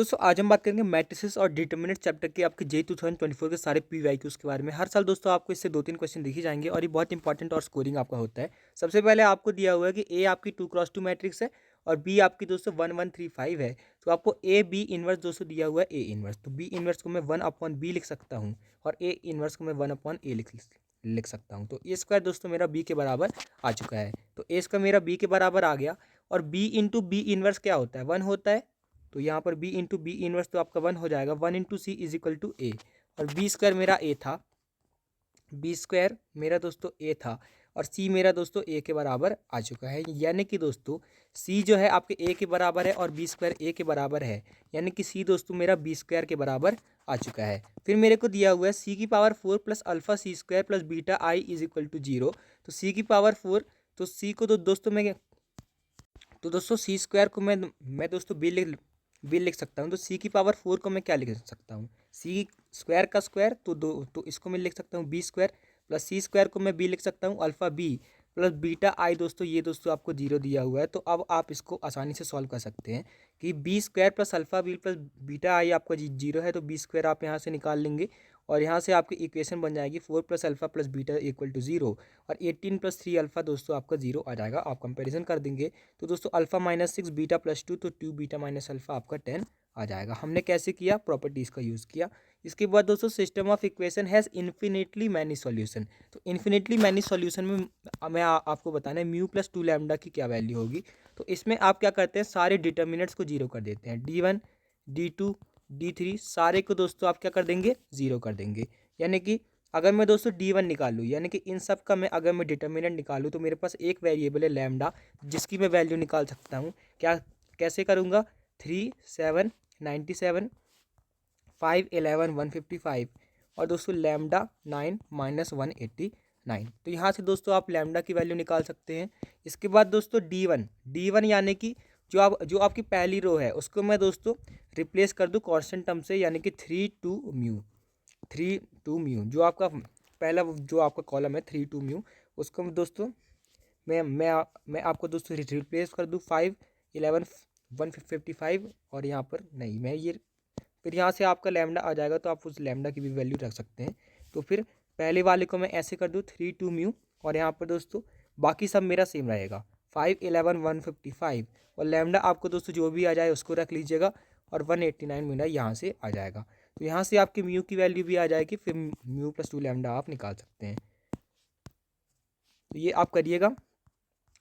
दोस्तों आज हम बात करेंगे मैट्रिसेस और डिटर्मिनेंट चैप्टर के आपके जे 2024 के सारे पीवाईक्यूज के बारे में। हर साल दोस्तों आपको इससे 2-3 क्वेश्चन दिखे जाएंगे और ये बहुत इंपॉर्टेंट और स्कोरिंग आपका होता है। सबसे पहले आपको दिया हुआ है कि ए आपकी 2x2 मैट्रिक्स है और बी आपकी दोस्तों 1-1-3-5 है। तो आपको ए बी इनवर्स दोस्तों दिया हुआ है ए इनवर्स, तो बी इनवर्स को मैं 1/b लिख सकता हूँ और ए इनवर्स को मैं 1/a लिख सकता हूँ। तो ए स्क्वायर दोस्तों मेरा बी के बराबर आ चुका है। तो ए स्क्वायर मेरा बी के बराबर आ गया और बी इंटू बी इनवर्स क्या होता है, 1 होता है। तो यहाँ पर b इंटू बी इनवर्स तो आपका 1 हो जाएगा, 1 into c is equal to a. और बी स्क्वायर मेरा ए था, बी स्क्वायर मेरा दोस्तों ए था और सी मेरा दोस्तों ए के बराबर आ चुका है। यानी कि दोस्तों सी जो है आपके ए के बराबर है और बी स्क्वायर ए के बराबर है, यानी कि सी दोस्तों मेरा बी स्क्वायर के बराबर आ चुका है। फिर मेरे को दिया हुआ है सी की power 4 plus alpha C square plus beta I is equal to 0। तो सी की पावर 4, तो सी को दोस्तों सी स्क्वायर को मैं दोस्तों बी लिख सकता हूँ। तो सी की पावर 4 को मैं क्या लिख सकता हूँ, सी स्क्वायर का स्क्वायर, तो इसको मैं लिख सकता हूँ बी स्क्वायर प्लस सी स्क्वायर को मैं बी लिख सकता हूँ अल्फा बी प्लस बीटा आई। दोस्तों ये दोस्तों आपको 0 दिया हुआ है, तो अब आप इसको आसानी से सॉल्व कर सकते हैं कि b square plus alpha b plus beta I आपका 0 है, तो बी स्क्वायर आप यहाँ से निकाल लेंगे और यहाँ से आपकी इक्वेशन बन जाएगी 4 plus alpha plus beta equal to 0 और 18 प्लस 3 अल्फा दोस्तों आपका 0 आ जाएगा। आप कंपेरिजन कर देंगे तो दोस्तों अल्फा -6 बीटा प्लस 2, तो 2 बीटा माइनस अल्फा आपका 10 आ जाएगा। हमने कैसे किया, प्रॉपर्टीज़ का यूज़ किया। इसके बाद दोस्तों system of equation has infinitely many solution. तो इन्फिनिटली मैनी सॉल्यूशन में आपको बताना है म्यू प्लस 2 लैम्डा की क्या वैल्यू होगी। तो इसमें आप क्या करते हैं, सारे डिटर्मिनेंट्स को 0 कर देते हैं, D1 D2 D3 सारे को दोस्तों आप क्या कर देंगे, 0 कर देंगे। यानी कि अगर मैं दोस्तों D1 निकालूँ, यानी कि इन सब का अगर मैं डिटर्मिनेंट निकालूँ, तो मेरे पास एक वेरिएबल है लैम्डा जिसकी मैं वैल्यू निकाल सकता हूँ। कैसे करूँगा, 3 7 97 5 11 155 और दोस्तों लैम्डा 9 -189। तो यहाँ से दोस्तों आप लैम्डा की वैल्यू निकाल सकते हैं। इसके बाद दोस्तों D1 यानी कि जो आपकी पहली रो है उसको मैं दोस्तों रिप्लेस कर दूँ कांस्टेंट टर्म से, यानी कि 3 2 म्यू जो आपका पहला जो आपका कॉलम है 3 2 म्यू, उसको दोस्तों मैं आपको दोस्तों रिप्लेस कर दूँ 5 11 155 और यहाँ पर नहीं मैं ये, फिर यहाँ से आपका लैम्डा आ जाएगा, तो आप उस लैम्डा की भी वैल्यू रख सकते हैं। तो फिर पहले वाले को मैं ऐसे कर दूँ 3 2 म्यू और यहाँ पर दोस्तों बाकी सब मेरा सेम रहेगा 5 11 155 और लैम्डा आपको दोस्तों जो भी आ जाए उसको रख लीजिएगा और 189 मेरा यहाँ से आ जाएगा। तो यहाँ से आपकी म्यू की वैल्यू भी आ जाएगी, फिर म्यू प्लस 2 लैम्डा आप निकाल सकते हैं। तो ये आप करिएगा,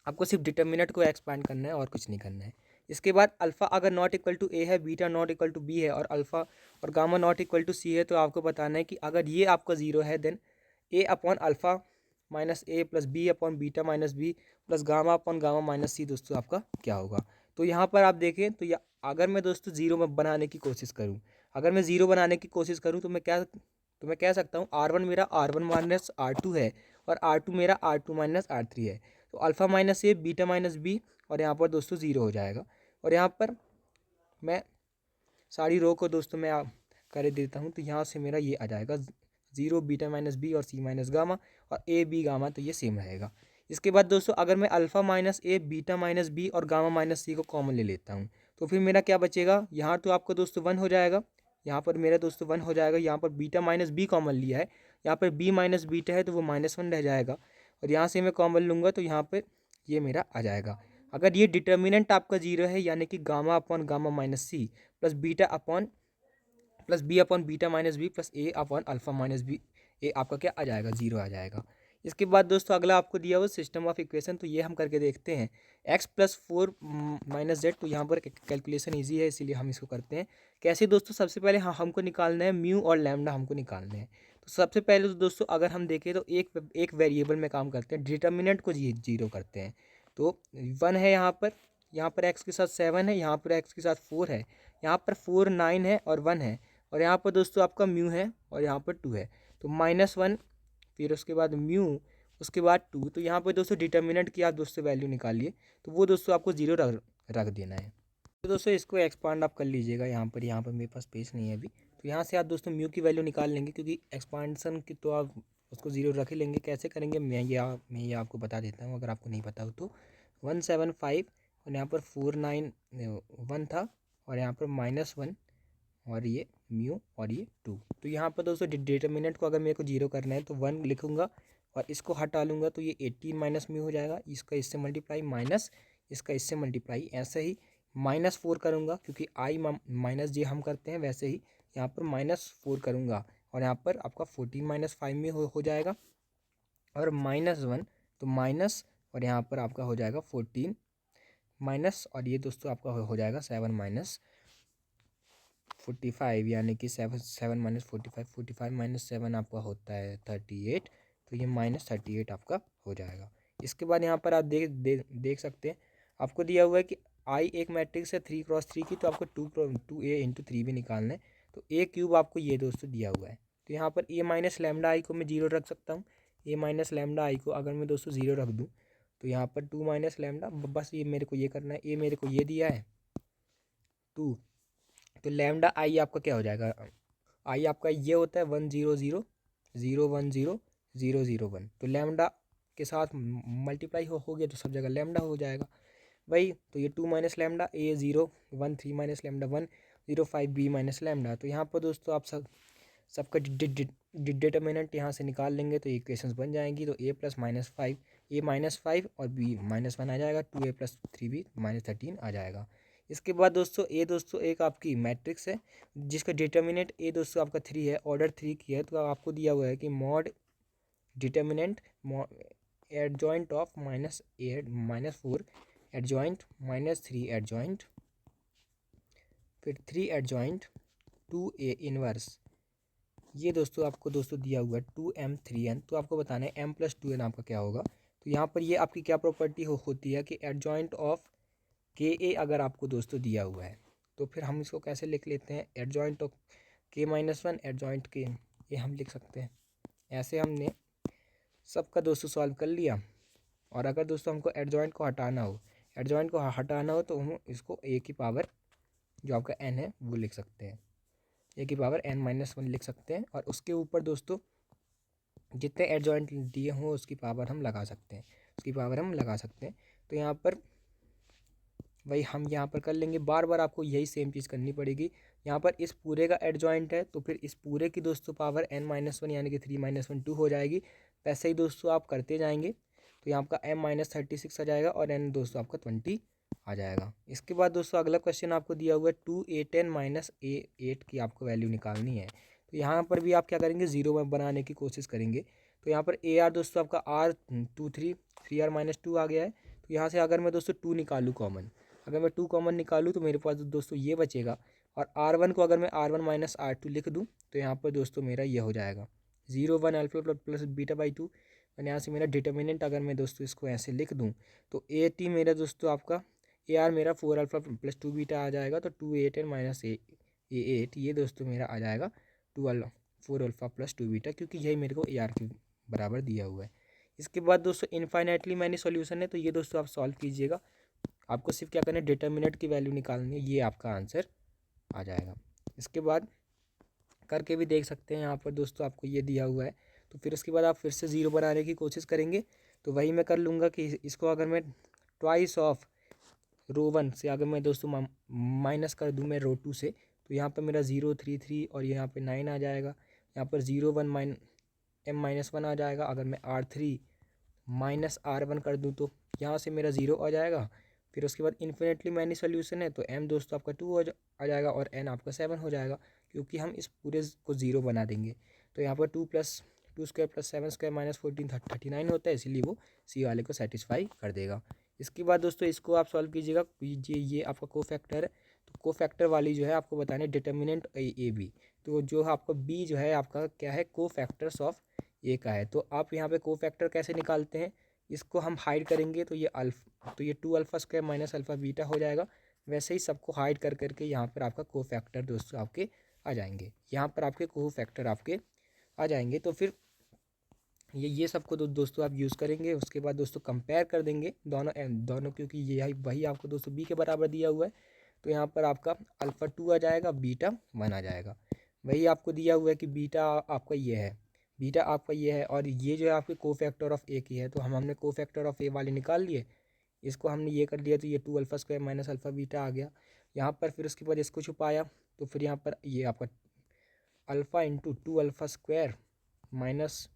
आपको सिर्फ डिटर्मिनेंट को एक्सपांड करना है और कुछ नहीं करना है। इसके बाद अल्फ़ा अगर नॉट इक्वल टू ए है, beta not equal to B है और अल्फ़ा और gamma not equal to C है, तो आपको बताना है कि अगर ये आपका 0 है then a upon alpha minus a plus b upon beta minus b plus gamma upon gamma minus c दोस्तों आपका क्या होगा। तो यहाँ पर आप देखें तो अगर मैं दोस्तों 0 में बनाने की कोशिश करूँ, अगर मैं 0 बनाने की कोशिश करूँ तो मैं कह सकता हूँ R1 मेरा R1 माइनस R2 है और R2 मेरा R2 माइनस R3 है। तो अल्फ़ा माइनस ए बीटा माइनस बी और यहाँ पर दोस्तों 0 हो जाएगा। और यहाँ पर मैं सारी रो को दोस्तों मैं कर देता हूँ, तो यहाँ से मेरा ये आ जाएगा 0 बीटा माइनस बी और सी माइनस गामा और ए बी गामा, तो ये सेम रहेगा। इसके बाद दोस्तों अगर मैं अल्फ़ा माइनस ए बीटा माइनस बी और गामा माइनस सी को कॉमन ले लेता हूँ, तो फिर मेरा क्या बचेगा, यहाँ तो आपको दोस्तों 1 हो जाएगा, यहाँ पर मेरा दोस्तों 1 हो जाएगा, यहाँ पर बीटा माइनस बी कॉमन लिया है, यहाँ पर बी माइनस बीटा है तो वो -1 रह जाएगा और यहाँ से मैं कॉमन लूँगा तो यहाँ पर ये मेरा आ जाएगा। अगर ये डिटर्मिनेंट आपका 0 है, यानी कि gamma upon gamma minus c plus beta upon plus b upon beta minus b plus a upon alpha minus b, a आपका क्या आ जाएगा, 0 आ जाएगा। इसके बाद दोस्तों अगला आपको दिया हुआ सिस्टम ऑफ इक्वेशन, तो ये हम करके देखते हैं x प्लस 4 माइनस जेड। तो यहाँ पर कैलकुलेशन ईजी है इसीलिए हम इसको करते हैं। कैसे दोस्तों, सबसे पहले हमको निकालना है म्यू और लैम्डा हमको निकालने हैं। तो सबसे पहले तो दोस्तों अगर हम देखें तो एक वेरिएबल में काम करते हैं, डिटर्मिनेंट को 0 करते हैं। तो 1 है यहाँ पर x के साथ 7 है, यहाँ पर x के साथ 4 है, यहाँ पर 4 9 है और 1 है और यहाँ पर दोस्तों आपका म्यू है और यहाँ पर 2 है। तो -1 फिर उसके बाद म्यू उसके बाद 2। तो यहाँ पर दोस्तों डिटर्मिनेंट की आप दोस्तों वैल्यू निकालिए, तो वो दोस्तों आपको 0 रख देना है। तो दोस्तों इसको एक्सपांड आप कर लीजिएगा, यहाँ पर मेरे पास स्पेस नहीं है अभी, तो यहाँ से आप दोस्तों म्यू की वैल्यू निकाल लेंगे, क्योंकि एक्सपांसन की तो आप उसको 0 रख ही लेंगे। कैसे करेंगे मैं ये आपको बता देता हूँ, अगर आपको नहीं पता हो तो 175 और यहाँ पर 4 9 1 था और यहाँ पर -1 और ये म्यू और ये 2। तो यहाँ पर दोस्तों डिटर्मिनेंट को अगर मेरे को 0 करना है तो 1 लिखूँगा और इसको हटा लूँगा तो ये 18 माइनस म्यू हो जाएगा, इसका इससे मल्टीप्लाई माइनस इसका इससे मल्टीप्लाई, ऐसे ही -4 करूँगा क्योंकि आई माइनस जे हम करते हैं, वैसे ही यहाँ पर -4 करूँगा और यहाँ पर आपका 14 माइनस 5 में हो जाएगा और -1 तो माइनस और यहाँ पर आपका हो जाएगा 14 माइनस और ये दोस्तों आपका हो जाएगा 7 माइनस 45 यानी कि 7 माइनस 45, 45 माइनस 7 आपका होता है 38, तो ये -38 आपका हो जाएगा। इसके बाद यहाँ पर आप देख सकते हैं आपको दिया हुआ है कि आई एक मैट्रिक्स है 3x3 की, तो आपको 2a×3 भी निकालना है। तो ए क्यूब आपको ये दोस्तों दिया हुआ है, तो यहाँ पर a माइनस लैम्डा आई को मैं 0 रख सकता हूँ। a माइनस लैम्डा आई को अगर मैं दोस्तों 0 रख दूँ तो यहाँ पर 2 माइनस लैम्डा, बस ये मेरे को ये करना है, ए मेरे को ये दिया है 2, तो लैम्डा आई आपका क्या हो जाएगा, आई आपका ये होता है 1 0 0 0 1 0 0 0 1, तो लैम्डा के साथ मल्टीप्लाई हो गया तो सब जगह लैम्डा हो जाएगा भाई। तो ये 2 minus lambda A 0 1 3 minus lambda 1 0 5 B minus lambda. तो यहाँ पर दोस्तों आप सबका डिटर्मिनेंट यहाँ से निकाल लेंगे तो इक्वेशंस बन जाएंगी। तो a प्लस -5 a -5 और b -1 आ जाएगा, 2a प्लस 3b -13 आ जाएगा। इसके बाद दोस्तों a दोस्तों एक आपकी मैट्रिक्स है जिसका डिटर्मिनेंट a दोस्तों आपका 3 है, ऑर्डर 3 की है। तो आपको दिया हुआ है कि mod determinant adjoint of -4 adjoint -3 adjoint फिर 3 एडजॉइंट 2a इनवर्स, ये दोस्तों आपको दोस्तों दिया हुआ है 2m 3n। तो आपको बताना है m प्लस 2n आपका क्या होगा। तो यहाँ पर ये आपकी क्या प्रॉपर्टी होती है कि एडजॉइंट ऑफ के ए अगर आपको दोस्तों दिया हुआ है तो फिर हम इसको कैसे लिख लेते हैं, एडजॉइंट ऑफ k-1 एडजॉइंट के, ये हम लिख सकते हैं। ऐसे हमने सबका दोस्तों सॉल्व कर लिया। और अगर दोस्तों हमको एडजॉइंट को हटाना हो तो हम इसको a की पावर जो आपका n है वो लिख सकते हैं, a की पावर n-1 लिख सकते हैं और उसके ऊपर दोस्तों जितने एडजॉइंट दिए हों उसकी पावर हम लगा सकते हैं, तो यहाँ पर वही हम यहाँ पर कर लेंगे। बार बार आपको यही सेम चीज़ करनी पड़ेगी। यहाँ पर इस पूरे का एडजॉइंट है तो फिर इस पूरे की दोस्तों पावर n-1 यानी कि 3-1 2 हो जाएगी। वैसे ही दोस्तों आप करते जाएंगे तो यहाँ आपका m-36 आ जाएगा और n दोस्तों आपका 20 आ जाएगा। इसके बाद दोस्तों अगला क्वेश्चन आपको दिया हुआ है 2a10 -a8 की आपको वैल्यू निकालनी है। तो यहाँ पर भी आप क्या करेंगे, 0 बनाने की कोशिश करेंगे। तो यहाँ पर AR दोस्तों आपका R3 आ गया है। तो यहाँ से अगर मैं दोस्तों 2 निकालूँ कॉमन, अगर मैं 2 कॉमन निकालूँ तो मेरे पास दोस्तों ये बचेगा और R1 को अगर मैं R1 - R2 लिख दूँ तो यहाँ पर दोस्तों मेरा ये हो जाएगा 0 1 अल्फा प्लस बीटा बाई 2। और यहाँ से मेरा डिटर्मिनेंट अगर मैं दोस्तों इसको ऐसे लिख दूँ तो AT मेरा दोस्तों आपका AR मेरा 4 अल्फा प्लस 2 बीटा आ जाएगा। तो 2a10 -a8 ये दोस्तों मेरा आ जाएगा 4 अल्फा प्लस 2 बीटा, क्योंकि यही मेरे को AR के बराबर दिया हुआ है। इसके बाद दोस्तों इनफाइनाइटली मैनी सॉल्यूशन है, तो ये दोस्तों आप सॉल्व कीजिएगा। आपको सिर्फ क्या करना है, डिटर्मिनेंट की वैल्यू निकालनी है, ये आपका आंसर आ जाएगा। इसके बाद करके भी देख सकते हैं, यहाँ पर दोस्तों आपको ये दिया हुआ है। तो फिर उसके बाद आप फिर से 0 बनाने की कोशिश करेंगे। तो वही मैं कर लूँगा कि इसको अगर मैं ट्वाइस ऑफ रो 1 से अगर मैं दोस्तों माइनस कर दूँ मैं रो 2 से, तो यहाँ पर मेरा 0 3 3 और यहाँ पे 9 आ जाएगा। यहाँ पर 0 1 m-1 आ जाएगा। अगर मैं R3 -R1 कर दूँ तो यहाँ से मेरा 0 आ जाएगा। फिर उसके बाद इन्फिनेटली मैनी सोल्यूशन है तो m दोस्तों आपका 2 आ जाएगा और n आपका 7 हो जाएगा, क्योंकि हम इस पूरे को 0 बना देंगे। तो यहाँ पर 2 + 2² + 7² -14 39 होता है, इसीलिए वो सी वाले को सेटिस्फाई कर देगा। इसके बाद दोस्तों इसको आप सॉल्व कीजिएगा, ये आपका कोफैक्टर है। तो कोफैक्टर वाली जो है आपको बताने डिटर्मिनेंट ए बी, तो जो आपका बी जो है आपका क्या है, कोफैक्टर्स ऑफ ए का है। तो आप यहाँ पे कोफैक्टर कैसे निकालते हैं, इसको हम हाइड करेंगे तो ये 2 अल्फा² माइनस अल्फा बीटा हो जाएगा। वैसे ही सबको हाइड कर करके यहाँ पर आपका कोफैक्टर दोस्तों आपके आ जाएंगे, यहाँ पर आपके कोफैक्टर आपके आ जाएंगे। तो फिर ये सबको दोस्तों आप यूज़ करेंगे। उसके बाद दोस्तों कंपेयर कर देंगे दोनों, क्योंकि ये वही आपको दोस्तों बी के बराबर दिया हुआ है। तो यहाँ पर आपका अल्फ़ा 2 आ जाएगा, बीटा 1 आ जाएगा। वही आपको दिया हुआ है कि बीटा आपका ये है और ये जो है आपके कोफैक्टर ऑफ ए की है। तो हमने कोफैक्टर ऑफ ए वाले निकाल लिए, इसको हमने ये कर लिया तो ये 2 अल्फा² माइनस अल्फा बीटा आ गया यहाँ पर। फिर उसके बाद इसको छुपाया तो फिर यहाँ पर ये आपका alpha into 2 alpha square minus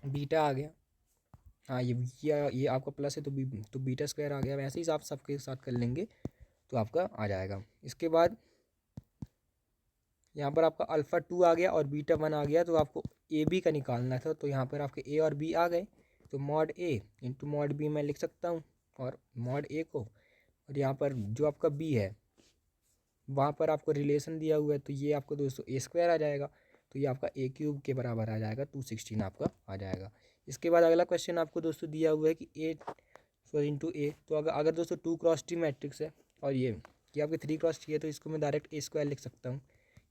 beta आ गया। हाँ ये आपका प्लस है तो बीटा स्क्वायर आ गया। वैसे ही आप सबके साथ कर लेंगे तो आपका आ जाएगा। इसके बाद यहाँ पर आपका अल्फ़ा 2 आ गया और बीटा 1 आ गया, तो आपको ए बी का निकालना था। तो यहाँ पर आपके ए और बी आ गए, तो मॉड ए इंटू मॉड बी मैं लिख सकता हूँ, और मॉड ए को, और यहाँ पर जो आपका बी है वहाँ पर आपको रिलेशन दिया हुआ है, तो ये आपको दोस्तों ए स्क्वायर आ जाएगा। तो ये आपका ए क्यूब के बराबर आ जाएगा, 216 आपका आ जाएगा। इसके बाद अगला क्वेश्चन आपको दोस्तों दिया हुआ है कि ए इंटू ए, तो अगर दोस्तों 2x3 मैट्रिक्स है और ये आपके 3x3 है, तो इसको मैं डायरेक्ट ए स्क्वायर लिख सकता हूँ।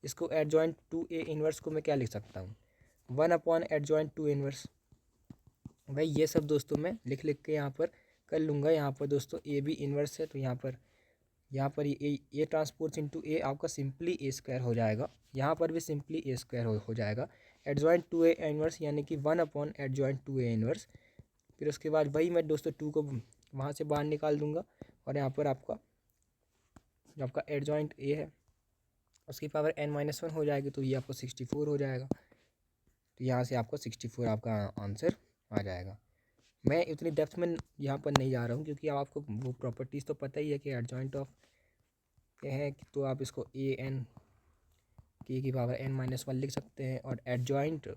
इसको एडजॉइंट टू ए इनवर्स को मैं क्या लिख सकता हूँ, 1 एडजॉइंट टू इनवर्स। भाई ये सब दोस्तों मैं लिख के यहाँ पर कर लूँगा। यहाँ पर दोस्तों ए बी इनवर्स है, तो यहाँ पर ए ट्रांसपोर्ट इंटू ए आपका सिंपली ए स्क्वायर हो जाएगा। यहाँ पर भी सिंपली ए स्क्वायर हो जाएगा। एडजॉइंट टू ए इनवर्स यानी कि 1 एडजॉइंट टू ए इनवर्स। फिर उसके बाद वही मैं दोस्तों 2 को वहाँ से बाहर निकाल दूंगा, और यहाँ पर आपका एडजॉइंट ए है उसकी पावर n-1 हो जाएगी, तो ये आपको 64 हो जाएगा। तो यहाँ से आपको 64 आपका आंसर आ जाएगा। मैं इतनी डेप्थ में यहाँ पर नहीं जा रहा हूँ, क्योंकि आपको वो प्रॉपर्टीज़ तो पता ही है कि एडजॉइंट ऑफ के हैं, तो आप इसको ए एन के की पावर n-1 लिख सकते हैं। और एडजॉइंट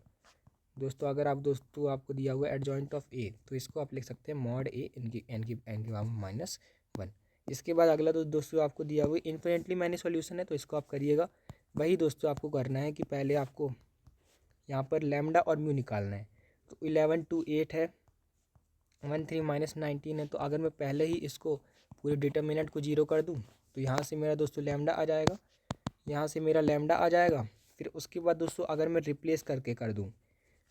दोस्तों अगर आपको दिया हुआ है एडजॉइंट ऑफ ए, तो इसको आप लिख सकते हैं मॉड ए एन की पावर -1। इसके बाद अगला दोस्तों आपको दिया हुआ इन्फिनिटली मैनी सॉल्यूशन है, तो इसको आप करिएगा। वही दोस्तों आपको करना है कि पहले आपको यहाँ पर लैम्डा और म्यू निकालना है। तो 11 to 8 है, 13 - 19 है। तो अगर मैं पहले ही इसको पूरे डिटर्मिनेंट को 0 कर दूँ, तो यहाँ से मेरा दोस्तों लैम्डा आ जाएगा, यहाँ से मेरा लैम्डा आ जाएगा। फिर उसके बाद दोस्तों अगर मैं रिप्लेस करके कर दूँ,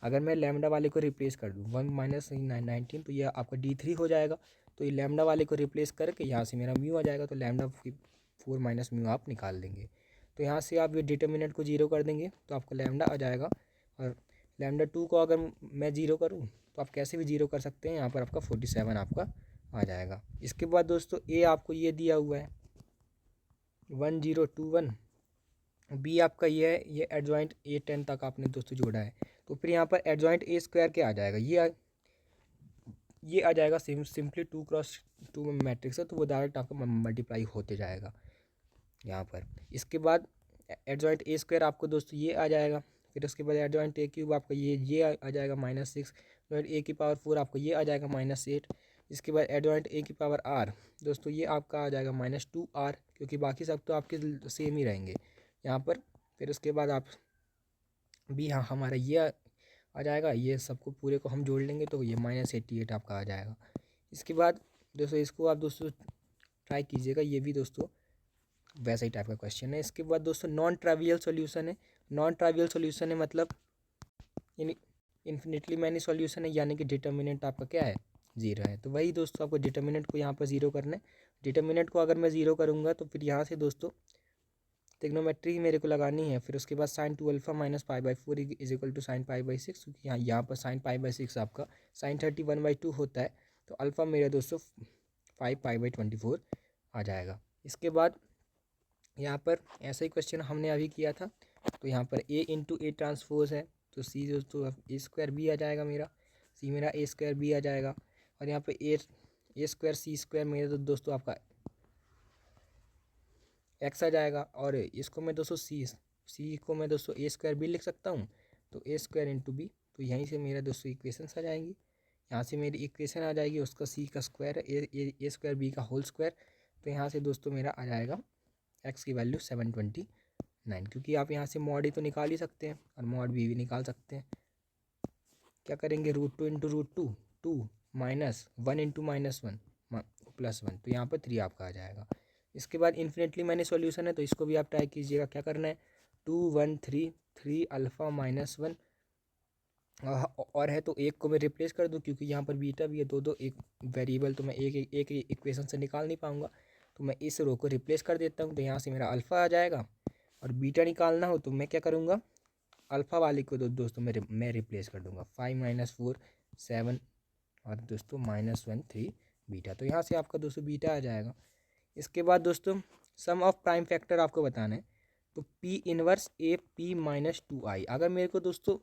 अगर मैं लैम्डा वाले को रिप्लेस कर दूँ 1 - 19, तो ये आपका D3 हो जाएगा। तो ये लैम्डा वाले को रिप्लेस करके यहाँ से मेरा म्यू आ जाएगा, तो लैम्डा 4 - म्यू आप निकाल देंगे। तो यहाँ से आप ये डिटर्मिनेंट को 0 कर देंगे, तो आपका लैम्डा आ जाएगा। और लैम्डा 2 को अगर मैं 0 करूँ, तो आप कैसे भी 0 कर सकते हैं। यहाँ पर आपका 47 आपका आ जाएगा। इसके बाद दोस्तों ए आपको ये दिया हुआ है 1021, बी आपका ये है, ये एडजॉइंट A10 तक आपने दोस्तों जोड़ा है। तो फिर यहाँ पर एडजॉइंट ए स्क्वायर क्या आ जाएगा, ये आ जाएगा सिंपली 2x2 मैट्रिक्स है, तो वो डायरेक्ट आपका मल्टीप्लाई होते जाएगा यहाँ पर। इसके बाद एडजॉइंट ए स्क्वायर आपको दोस्तों ये आ जाएगा। फिर उसके बाद एडजॉइंट ए क्यूब आपका ये आ जाएगा -6। ए की पावर 4 आपको ये आ जाएगा -8। इसके बाद एडजॉइंट ए की पावर आर दोस्तों ये आपका आ जाएगा -2r, क्योंकि बाकी सब तो आपके सेम ही रहेंगे यहाँ पर। फिर उसके बाद आप भी हाँ हमारा ये आ जाएगा, ये सबको पूरे को हम जोड़ लेंगे, तो ये -88 आपका आ जाएगा। इसके बाद दोस्तों इसको आप दोस्तों ट्राई कीजिएगा, ये भी दोस्तों वैसा ही टाइप का क्वेश्चन है। इसके बाद दोस्तों नॉन ट्रावियल सॉल्यूशन है। नॉन ट्रावियल सॉल्यूशन है मतलब इन्फिनिटली मैनी सॉल्यूशन है, यानी कि डिटर्मिनेंट आपका क्या है, 0 है। तो वही दोस्तों आपको डिटर्मिनेंट को यहाँ पर 0 करना है। डिटर्मिनेंट को अगर मैं 0 करूँगा, तो फिर यहाँ से दोस्तों ट्रिग्नोमेट्री मेरे को लगानी है। फिर उसके बाद sin 2 alpha minus π/4 is equal to sin π/6, क्योंकि यहाँ पर sin π/6 आपका sin 31/2 होता है। तो अल्फ़ा मेरा दोस्तों 5π/24 आ जाएगा। इसके बाद यहाँ पर ऐसा ही क्वेश्चन हमने अभी किया था, तो यहाँ पर a इंटू ए ट्रांसपोज है, तो सी दोस्तों ए स्क्वायर बी आ जाएगा मेरा, सी मेरा ए स्क्वायर बी आ जाएगा। और यहाँ पर ए स्क्वायर सी स्क्वायर मेरा तो दोस्तों आपका एक्स आ जाएगा। और इसको मैं दोस्तों सी को मैं दोस्तों ए स्क्वायर बी लिख सकता हूँ, तो ए स्क्वायर इंटू बी, तो यहीं से मेरा दोस्तों इक्वेशंस आ जाएंगी। यहाँ से मेरी इक्वेशन आ जाएगी, उसका सी का स्क्वायर है ए स्क्वायर बी का होल स्क्वायर। तो यहाँ से दोस्तों मेरा आ जाएगा एक्स की वैल्यू 729, क्योंकि आप यहाँ से मॉड ही तो निकाल ही सकते हैं और मॉड बी भी निकाल सकते हैं। क्या करेंगे, √2 इंटू √2, 2 -1 इंटू -1 +1, तो यहाँ पर 3 आपका आ जाएगा। इसके बाद इन्फिनिटली मैंने सॉल्यूशन है, तो इसको भी आप ट्राई कीजिएगा। क्या करना है, 2 1 3 3 अल्फ़ा -1 और है, तो एक को मैं रिप्लेस कर दूं, क्योंकि यहाँ पर बीटा भी है, दो एक वेरिएबल तो मैं एक इक्वेशन से निकाल नहीं पाऊंगा, तो मैं इस रो को रिप्लेस कर देता हूँ। तो यहाँ से मेरा अल्फ़ा आ जाएगा। और बीटा निकालना हो तो मैं क्या करूँगा, अल्फ़ा वाले को दोस्तों मैं रिप्लेस कर दूँगा, 5 - 4 7 और दोस्तों -1 3 बीटा। तो यहाँ से आपका दोस्तों बीटा आ जाएगा। इसके बाद दोस्तों सम ऑफ प्राइम फैक्टर आपको बताना है। तो P inverse A P minus 2i। अगर मेरे को दोस्तों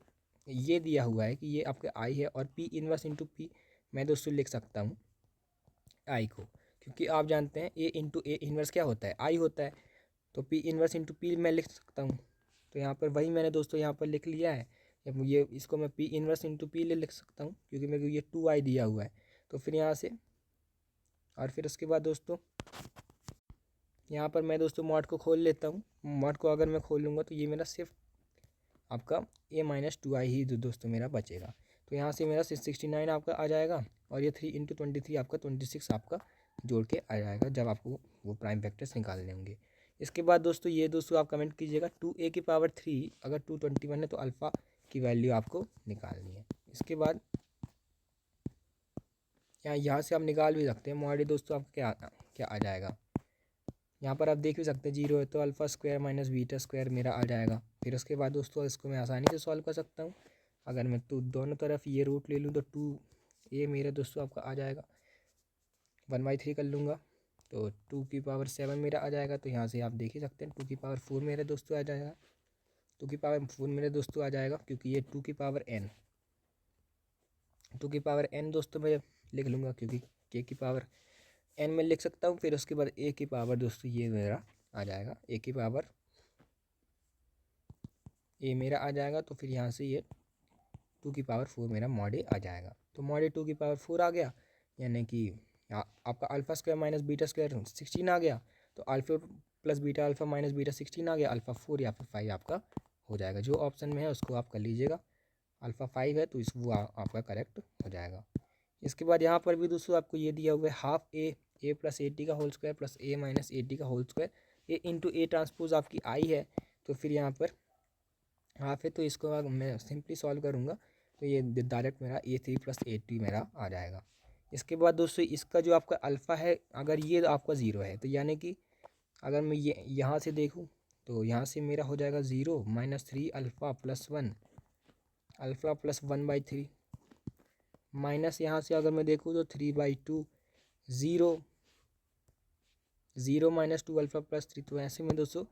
ये दिया हुआ है कि ये आपका i है और P इनवर्स इंटू पी, मैं दोस्तों लिख सकता हूँ i को, क्योंकि आप जानते हैं a इंटू ए इनवर्स क्या होता है, i होता है। तो P इनवर्स इंटू पी मैं लिख सकता हूँ। तो यहाँ पर वही मैंने दोस्तों यहाँ पर लिख लिया है। अब ये इसको मैं P इनवर्स इंटू पी लिख सकता हूँ, क्योंकि मेरे को ये 2i दिया हुआ है। तो फिर यहाँ से और फिर उसके बाद दोस्तों यहाँ पर मैं दोस्तों मॉड को खोल लेता हूँ। मॉड को अगर मैं खोलूँगा तो ये मेरा सिर्फ आपका a माइनस 2i ही दोस्तों मेरा बचेगा। तो यहाँ से मेरा 669 आपका आ जाएगा और ये 3 इंटू 23 आपका 26 आपका जोड़ के आ जाएगा, जब आपको वो प्राइम फैक्टर्स निकालने होंगे। इसके बाद दोस्तों ये दोस्तों आप कमेंट कीजिएगा 2a की पावर 3 अगर 221 है तो अल्फ़ा की वैल्यू आपको निकालनी है। इसके बाद यहाँ से आप निकाल भी सकते हैं मॉड दोस्तों, आपका क्या आ जाएगा। यहाँ पर आप देख भी सकते हैं 0 है तो alpha square minus beta square मेरा आ जाएगा। फिर उसके बाद दोस्तों इसको मैं आसानी से सॉल्व कर सकता हूँ। अगर मैं तो दोनों तरफ ये रूट ले लूँ तो 2a मेरा दोस्तों आपका आ जाएगा, 1/3 कर लूँगा तो 2 की पावर 7 मेरा आ जाएगा। तो यहाँ से आप देख ही सकते हैं 2 की पावर 4 मेरे दोस्तों आ जाएगा, 2 की पावर 4 मेरे दोस्तों आ जाएगा, क्योंकि ये 2 की पावर n दोस्तों मैं लिख लूँगा, क्योंकि k की पावर n में लिख सकता हूँ। फिर उसके बाद a की पावर दोस्तों ये मेरा आ जाएगा, a की पावर a मेरा आ जाएगा। तो फिर यहाँ से ये 2 की पावर 4 मेरा मॉड a आ जाएगा। तो मॉड a 2 की पावर 4 आ गया, यानी कि आपका alpha square minus beta square 16 आ गया। तो alpha plus beta alpha minus beta 16 आ गया, अल्फ़ा 4 या फिर 5 आपका हो जाएगा। जो ऑप्शन में है उसको आप कर लीजिएगा। अल्फ़ा 5 है तो वो आपका करेक्ट हो जाएगा। इसके बाद यहाँ पर भी दोस्तों आपको ये दिया हुआ है half a plus a t का whole square plus a minus a t का whole square, a into a transpose आपकी आई है। तो फिर यहाँ पर हाफ है तो इसको मैं सिंपली सॉल्व करूँगा तो ये डायरेक्ट मेरा A3 प्लस A2 मेरा आ जाएगा। इसके बाद दोस्तों इसका जो आपका अल्फ़ा है अगर ये आपका 0 है तो यानी कि अगर मैं ये यहाँ से देखूँ तो यहाँ से मेरा हो जाएगा 0 minus 3 alpha plus 1 alpha plus 1/3 minus यहाँ से अगर मैं देखूँ तो 3/2 0 माइनस 2 अल्फ़ा प्लस 3। तो ऐसे में दोस्तों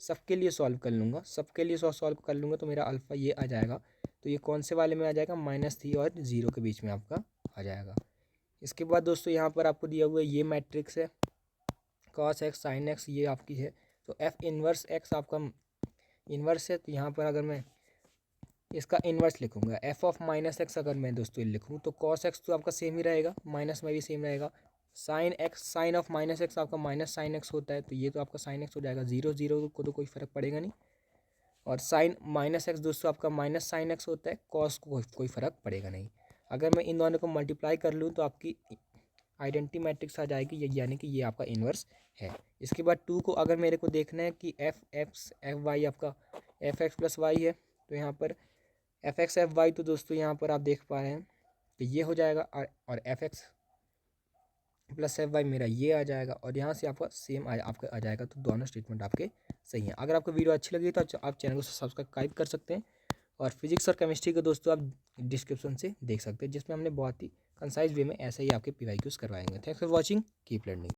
सबके लिए सॉल्व कर लूँगा, सबके लिए सॉल्व कर लूँगा तो मेरा अल्फ़ा ये आ जाएगा। तो ये कौन से वाले में आ जाएगा, -3 और 0 के बीच में आपका आ जाएगा। इसके बाद दोस्तों यहाँ पर आपको दिया हुआ है ये मैट्रिक्स है cos x sin x ये आपकी है। तो f इनवर्स x आपका इन्वर्स है। तो यहाँ पर अगर मैं इसका इन्वर्स लिखूँगा f ऑफ माइनस एक्स अगर मैं दोस्तों लिखूँ तो cos x तो आपका सेम ही रहेगा, माइनस में भी सेम रहेगा। Sine x sine of minus x आपका माइनस साइन एक्स होता है, तो ये तो आपका साइन एक्स हो जाएगा। 0 को तो कोई फ़र्क पड़ेगा नहीं। और साइन माइनस एक्स दोस्तों आपका माइनस साइन एक्स होता है, कॉस को कोई फ़र्क पड़ेगा नहीं। अगर मैं इन दोनों को मल्टीप्लाई कर लूँ तो आपकी आइडेंटिटी मैट्रिक्स आ जाएगी, यानी कि ये आपका इन्वर्स है। इसके बाद 2 को अगर मेरे को देखना है कि एफ वाई आपका एफ एक्स प्लस वाई है, तो यहाँ पर एफ एक्स एफ वाई तो दोस्तों यहाँ पर आप देख पा रहे हैं कि ये हो जाएगा और F x plus F y मेरा ये आ जाएगा और यहाँ से आपका सेम आपका आ जाएगा। तो दोनों स्टेटमेंट आपके सही हैं। अगर आपको वीडियो अच्छी लगी तो आप चैनल को सब्सक्राइब कर सकते हैं और फिजिक्स और केमिस्ट्री को दोस्तों आप डिस्क्रिप्शन से देख सकते हैं, जिसमें हमने बहुत ही कंसाइज वे में ऐसे ही आपके PYQs करवाएंगे। Thanks for watching, keep learning.